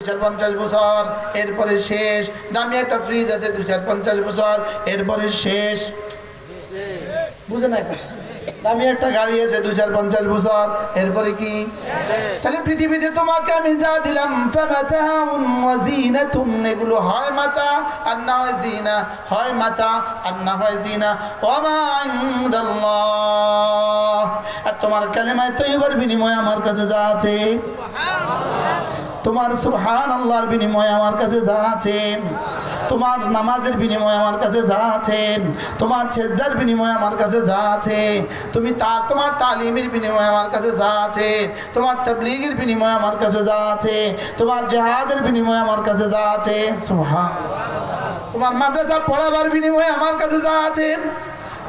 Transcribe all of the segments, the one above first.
250 বছর, এরপরে শেষ। দামি একটা ফ্রিজ আছে 250 বছর, এরপরে শেষ। বুঝে না? দামি একটা গাড়ি আছে 250 বছর, এরপরে কি? তাহলে পৃথিবীতে তোমাকে আমি যা দিলাম ফামাতাউন ওয়া জিনাতুন, এগুলো হয় মাতা আর না হয় জিনা, হয় মাতা আর না হয় জিনা। ওয়া মা ইনদাল্লাহ, আর তোমার কালেমায়ে তয়্যিবার বিনিময়ে আমার কাছে যা আছে, তোমার সুবহানাল্লাহর বিনিময়ে আমার কাছে যা আছে, তোমার নামাজের বিনিময়ে আমার কাছে যা আছে, তোমার সেজদার বিনিময়ে আমার কাছে যা আছে, তোমার তালিমের বিনিময়ে আমার কাছে যা আছে, তোমার তাবলীগের বিনিময়ে আমার কাছে যা আছে, তোমার জিহাদের বিনিময়ে আমার কাছে যা আছে, সুবহানাল্লাহ, তোমার মাদ্রাসা পড়াবার বিনিময়ে আমার কাছে যা আছে,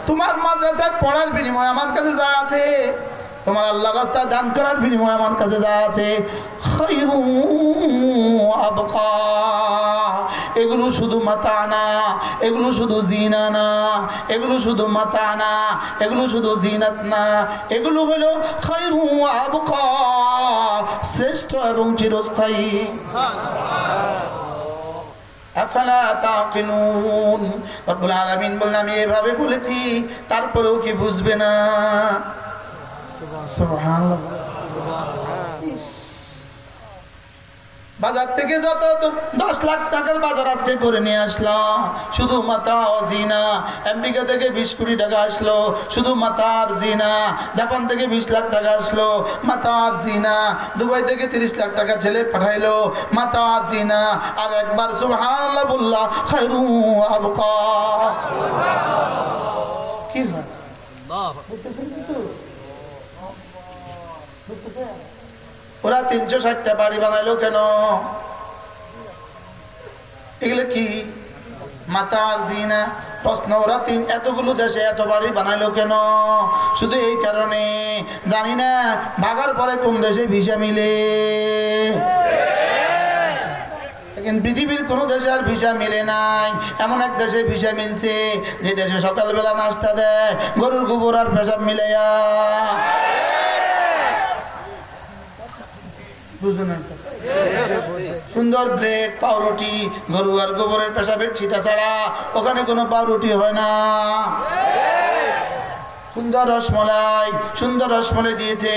তোমার মাদ্রাসায় পড়ার বিনিময়ে আমার কাছে যা আছে, তোমার আল্লাহর রাস্তায় দান করার বিনিময়ে আমার কাছে যা আছে, খায়রু আবকা, এগুলো শুধু মাতা না, এগুলো শুধু জিনা না, এগুলো শুধু মাতা না, এগুলো শুধু জিনাত না, এগুলো হলো খায়রু আবকা, শ্রেষ্ঠ এবং চিরস্থায়ী। আফালা তাকিলুন, রব্বুল আলামিন বললেন আমি এভাবে বলেছি, তারপরেও কি বুঝবে না? সুবহানাল্লাহ। বাজার থেকে যত 10 লাখ টাকার বাজার আজকে করে নিয়ে আসলাম, শুধু মাতা ও জিনা। আমেরিকা থেকে 20 কোটি টাকা আসলো, শুধু মাতা আর জিনা। জাপান থেকে 20 লাখ টাকা আসলো, মাতা আর জিনা। দুবাই থেকে 30 লাখ টাকা ছেলে পাঠাইলো, মাতা আর জিনা। আর একবার সুবহানাল্লাহ বললা, খায়রু আবকা। কি হয় বুঝতেছেন কিছু? ওরা 360টা বাড়ি বানাইলো কেন? এগুলো কি? মাতা আর জিনা। প্রশ্ন, ওরা এতগুলো দেশে এত বাড়ি বানাইলো কেন? শুধু এই কারণে, জানি না ভাগার পরে কোন দেশে ভিসা মিলে। পৃথিবীর কোন দেশে আর ভিসা মিলে নাই। এমন এক দেশে ভিসা মিলছে, যে দেশে সকালবেলা নাস্তা দেয় গরুর গোবর আর পেশাব মিলাইয়া। সুন্দর ব্রেড, পাউরুটি, গরু আর গোবরের পেশাবের ছিটা ছাড়া ওখানে কোনো পাউরুটি হয় না। সুন্দর রসমলাই দিয়েছে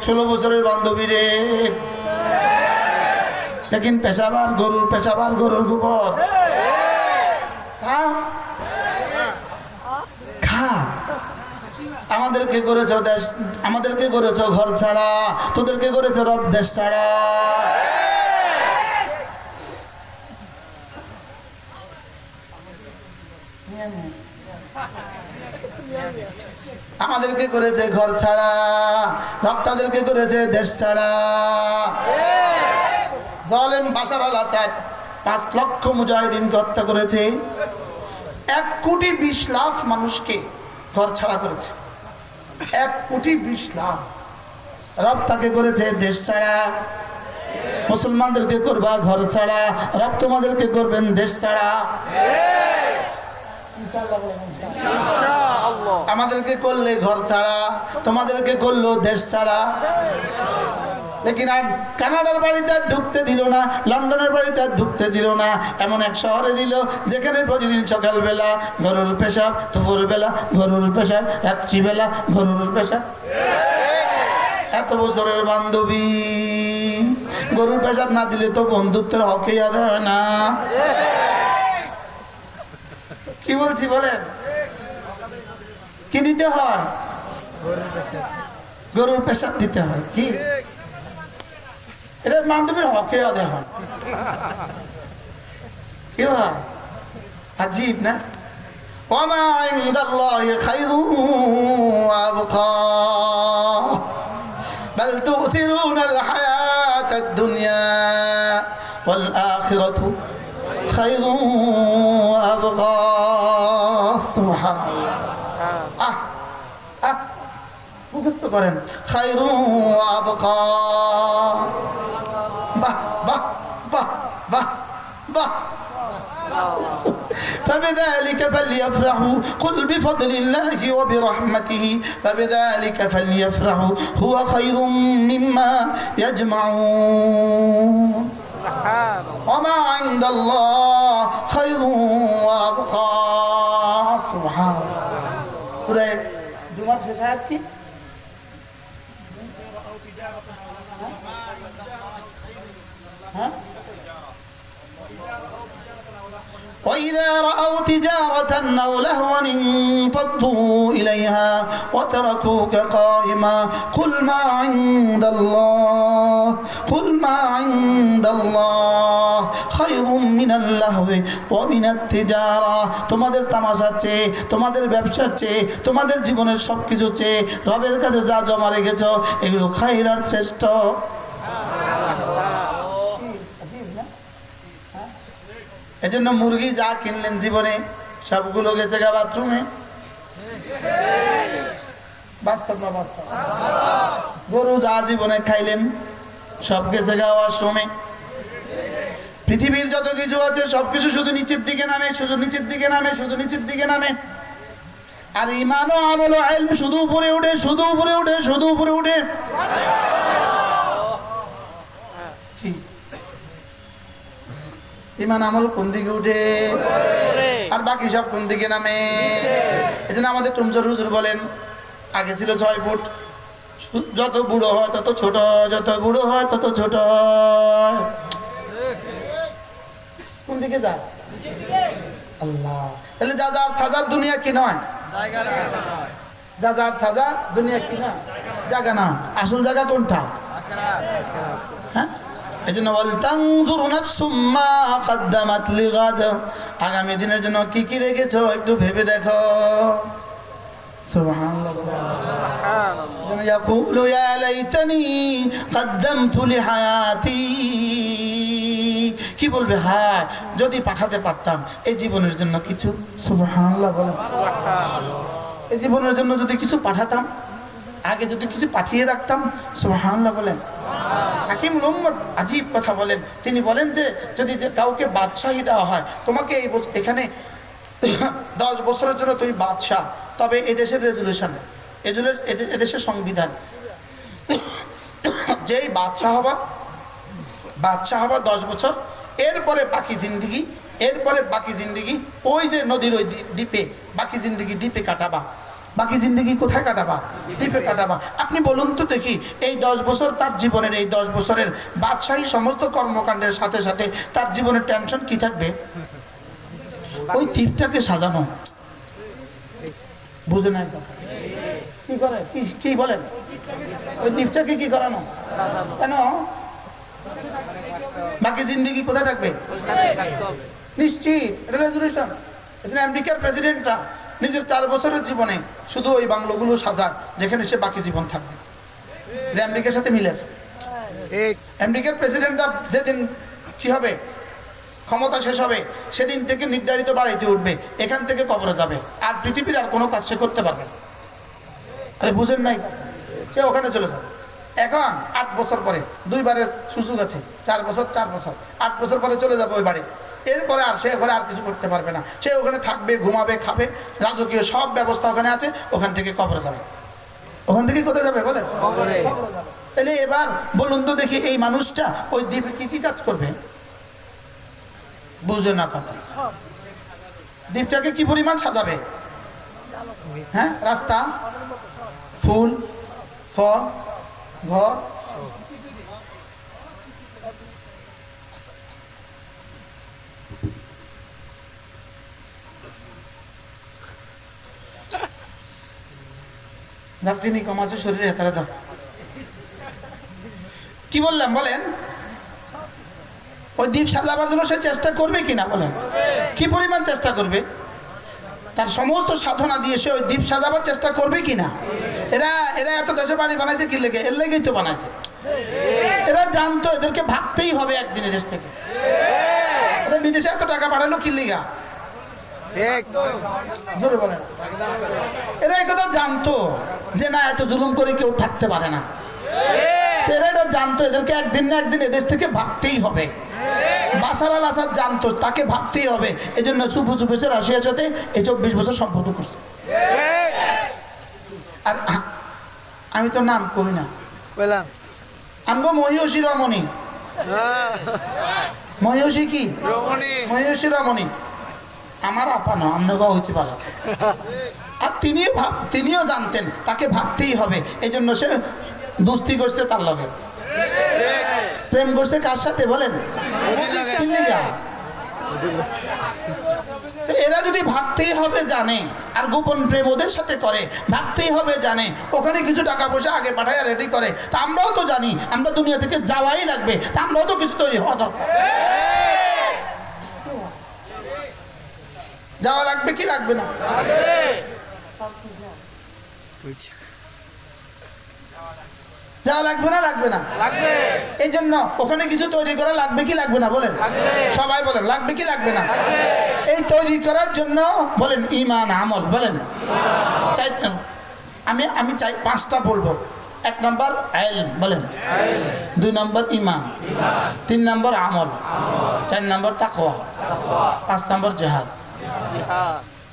16 বছরের বান্ধবীরে। लेकिन पेशाबार गरुर गोबर खा আমাদেরকে করেছো দেশ, আমাদেরকে করেছো ঘর ছাড়া, তোদেরকে করেছো রব দেশ ছাড়া। আমাদেরকে করেছে ঘর ছাড়া, রব তাদেরকে করেছে দেশ ছাড়া। জালেম বাশার আল আসাদ 5 লক্ষ মুজাহিদিনকে হত্যা করেছে, 1 কোটি 20 লাখ মানুষকে ঘর ছাড়া করেছে। 1 কোটি 20 লাখ। রব তাকে করেছে দেশ ছাড়া। মুসলমানদেরকে করবা ঘর ছাড়া, রব তোমাদেরকে করবেন দেশ ছাড়া। আমাদেরকে করলে ঘর ছাড়া, তোমাদেরকে করলো দেশ ছাড়া। लेकिन আর কানাডার বাড়িতে ঢুকতে দিল না, লন্ডনের বাড়িতে ঢুকতে দিল না। এমন এক শহরে দিল যেখানে প্রতিদিন সকালবেলা গরুর পেশাব, দুপুরবেলা গরুর পেশাব, রাত্রিবেলা গরুর পেশাব। এত বছরের বান্ধবী, গরুর পেশাব না দিলে তো বন্ধুত্বের হকই আদায় হয় না। কি বলছি বলেন? কি দিতে হয়? গরুর পেশাব দিতে হয়। কি এটা বান্ধবীর হকে আদায় হয়। কি হয়? আজীব না? ওয়ামা ইনদাল্লাহি খায়রুন ওয়া আবকা বাল তু'থিরুনাল হায়াতাদ দুনিয়া ওয়াল আখিরাতু খায়রুন ওয়া আবকা। সুবহানাল্লাহ। মুখস্থ করেন, খায়রুন ওয়া আবকা। বাহ বাহ বাহ বাহ বাহ। فبذلك فليفرحوا قل بفضل الله وبرحمته فبذلك فليفرحوا هو خير مما يجمعون। ইনদাল্লাহ খায়রুন ওয়া আবকা। সুবহানাল্লাহ। সূরা জুমার শেষ আয়াত কি? হ্যাঁ, وإذا رأوا تجارة أو لهوا انفضوا إليها وتركوك قائما قل ما عند الله خير من اللهو ومن التجارة। তোমাদের তামাশার চেয়ে, তোমাদের ব্যবসার চেয়ে, তোমাদের জীবনের সব কিছু চেয়ে রবের কাছে যা জমা রেখেছ এগুলো খাইর আর শ্রেষ্ঠ। এজন্য মুরগি যা কিনলেন জীবনে সবগুলো গেছে গা বাথরুমে। বাস্তব না বাস্তব? গরু যা জীবনে খাইলেন সব গেছে গা ওয়াশরুমে। পৃথিবীর যত কিছু আছে সবকিছু শুধু নিচের দিকে নামে, শুধু নিচের দিকে নামে, শুধু নিচের দিকে নামে। আর ঈমান ও আমল ও ইলম শুধু উপরে উঠে, শুধু উপরে উঠে, শুধু উপরে উঠে। ঈমান আমল কোন দিকে উঠে আর বাকি সব কোন দিকে নামে? এজন্য আমাদের টুমচর হুজুর বলেন আগে ছিল 6 ফুট, যত বুড়ো হয় তত ছোট, যত বুড়ো হয় তত ছোট। কোন দিকে যায়? আল্লাহ। তাহলে যা যার সাজার দুনিয়া কি নয়? যা যার সাজা দুনিয়া কি না? জায়গা না। আসল জায়গা কোনটা? হ্যাঁ, এজন্য ওয়ালতানজুর নাফসুম মা কদ্দামাত লিগাদ, আগামী দিনের জন্য কি কি রেখেছো একটু ভেবে দেখো। সুবহানাল্লাহ। ইয়াকুলু ইয়া লাইতানি কদ্দামতু লিহায়াতি, কি বলবে? হায় যদি পাঠাতে পারতাম এই জীবনের জন্য কিছু। সুবহানাল্লাহ বলেন। এই জীবনের জন্য যদি কিছু পাঠাতাম, আগে যদি কিছু পাঠিয়ে রাখতাম। সুবহানাল্লাহ বলেন। হাকিম মুহাম্মদ আজীব কথা বলেন। তিনি বলেন যে যদি যে কাউকে বাদশাহী দেওয়া হয়, তোমাকে এই এখানে 10 বছরের জন্য তুমি বাদশাহ, তবে এই দেশের রেজুলেশন, এদেশের সংবিধান, যেই বাদশাহ হবা 10 বছর, এরপরে বাকি জিন্দিগি ওই যে নদীর ওই দ্বীপে, বাকি জিন্দিগি দ্বীপে কাটাবা। বাকি জিন্দগি কোথায় কাটাবা? দ্বীপে কাটাবা। আপনি বলুন তো দেখি, এই 10 বছর তার জীবনের, এই 10 বছরের বাদশাহী সমস্ত কর্মকাণ্ডের সাথে সাথে তার জীবনের টেনশন কি থাকবে? ওই দ্বীপটাকে সাজানো। বুঝে নাই কি করে? কি বলেন? ওই দ্বীপটাকে কি করানো? কেন? বাকি জিন্দগি কোথায় থাকবে? নিশ্চিত রেজুলেশন। আমেরিকার প্রেসিডেন্টরা নিজের 4 বছরের জীবনে শুধু ওই বাংলোগুলো সাজায় যেখানে সে বাকি জীবন থাকবে। আমেরিকার সাথে মিলেছে। আমেরিকার প্রেসিডেন্টরা যেদিন কি হবে, ক্ষমতা শেষ হবে, সেদিন থেকে নির্ধারিত বাড়িতে উঠবে, এখান থেকে কবরে যাবে, আর পৃথিবীর আর কোনো কাজ সে করতে পারবে না। আরে বুঝেন নাই? সে ওখানে চলে যাবে। এখন 8 বছর পরে 2 বারের সুযোগ আছে, 4 বছর 8 বছর পরে চলে যাবে ওই বাড়ি। এরপরে আর সে ওখানে আর কিছু করতে পারবে না। সে ওখানে থাকবে, ঘুমাবে, খাবে, রাজকীয় সব ব্যবস্থা ওখানে আছে। ওখান থেকে কবরে যাবে। ওখান থেকে কোথায় যাবে বলেন? কবরে যাবে। তাহলে এবার বলুন তো দেখি, এই মানুষটা ওই দ্বীপে কি কি কাজ করবে? বুঝে না কথা। দ্বীপটাকে কি পরিমাণ সাজাবে? হ্যাঁ, রাস্তা, ফুল, ফল, ঘর, দারচিনি কম আছে শরীরে, হেতারে দাও। কি বললাম বলেন? ওই দ্বীপ সাজাবার জন্য সে চেষ্টা করবে কিনা বলেন? কি পরিমাণ চেষ্টা করবে? তার সমস্ত সাধনা দিয়ে সে ওই দ্বীপ সাজাবার চেষ্টা করবে কিনা? এরা এত দেশে বাড়ি বানাইছে কি লেগে? এর লেগেই তো বানাইছে। এরা জানতো এদেরকে ভাগতেই হবে একদিন দেশ থেকে। বিদেশে এত টাকা পাঠালো কি লেগা? জোরে বলেন। এরা একথা জানতো যে না, এত জুলুম করে কেউ থাকতে পারে না। এরা এটা জানতো এদেরকে একদিন না একদিন এদেশ থেকে ভাগতেই হবে। বাশার আল আসাদ জানতো তাকে ভাগতেই হবে। এই জন্য চুপু চুপু এসে রাশিয়ার সাথে এই 24 বছর সম্পর্ক করছে। আর আমি তো নাম করি না, আমগো মহিষী রমণী মহিষী কি মহিষী রমণী আমার আপা না অন্যগা হইতে পারে আর তিনিও জানতেন তাকে ভাবতেই হবে এই জন্য সে দুস্তি করছে তার লগে প্রেম করছে কার সাথে বলেন এরা যদি ভাবতেই হবে জানে আর গোপন প্রেম ওদের সাথে করে ভাবতেই হবে জানে ওখানে কিছু টাকা পয়সা আগে পাঠায় রেডি করে তা আমরাও তো জানি আমরা দুনিয়া থেকে যাওয়াই লাগবে তা আমরাও তো কিছু তৈরি হওয়া দরকার যাওয়া লাগবে কি লাগবে না যাওয়া লাগবে না লাগবে না এই জন্য ওখানে কিছু তৈরি করা লাগবে কি লাগবে না বলেন সবাই বলেন লাগবে কি লাগবে না এই তৈরি করার জন্য বলেন ঈমান আমল বলেন আমি চাই 5টা বলবো 1 নম্বর ইলম বলেন 2 নম্বর ঈমান 3 নম্বর আমল 4 নম্বর তাকওয়া 5 নম্বর জিহাদ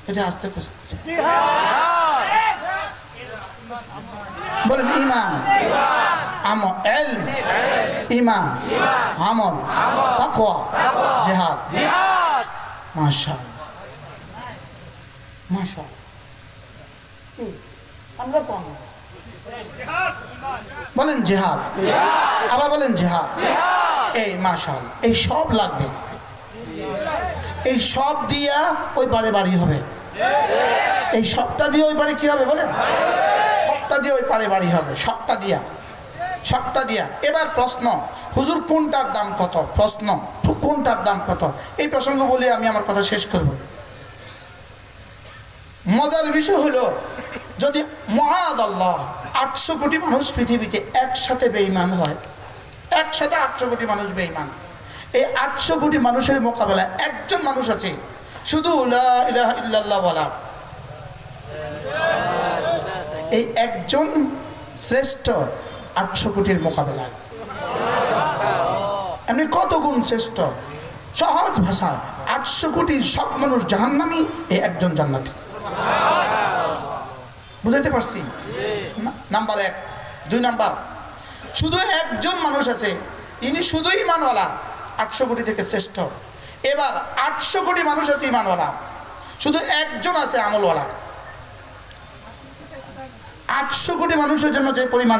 এটা আসতে বলেন ঈমান আমল ইলম ঈমান আমল তাকওয়া জিহাদ মাশাআল্লাহ মাশাআল্লাহ আমরা কোন বলেন জিহাদ আবার বলেন জিহাদ এই মাশাআল্লাহ এই সব লাগবে এই সব দিয়া ওই বাড়ি বাড়ি হবে এই সবটা দিয়ে ওই বাড়ি কি হবে বলেন সবটা দিয়ে ওই পারে বাড়ি হবে সবটা দিয়া এবার প্রশ্ন হুজুর কোনটার দাম কত প্রশ্ন কোনটার দাম কত এই প্রসঙ্গ বলে আমি আমার কথা শেষ করব মজার বিষয় হলো যদি মুআদাল্লাহ 800 কোটি মানুষ পৃথিবীতে একসাথে বেঈমান হয় একসাথে 800 কোটি মানুষ বেঈমান এই 800 কোটি মানুষের মোকাবেলায় একজন মানুষ আছে শুধু লা ইলাহা ইল্লাল্লাহ বলা এই একজন শ্রেষ্ঠ 800 কোটির মোকাবেলায় এমনি কত গুণ শ্রেষ্ঠ সহজ ভাষায় 800 কোটির সব মানুষ জাহান্নামী এই একজন জান্নাতি বুঝাইতে পারছি নাম্বার 1 2 নাম্বার শুধু একজন মানুষ আছে ইনি শুধু ঈমানওয়ালা 800 কোটি থেকে শ্রেষ্ঠ এবার 800 কোটি মানুষ আছে ঈমানওয়ালা শুধু একজন আছে আমলওয়ালা 800 কোটি মানুষের জন্য যে পরিমাণ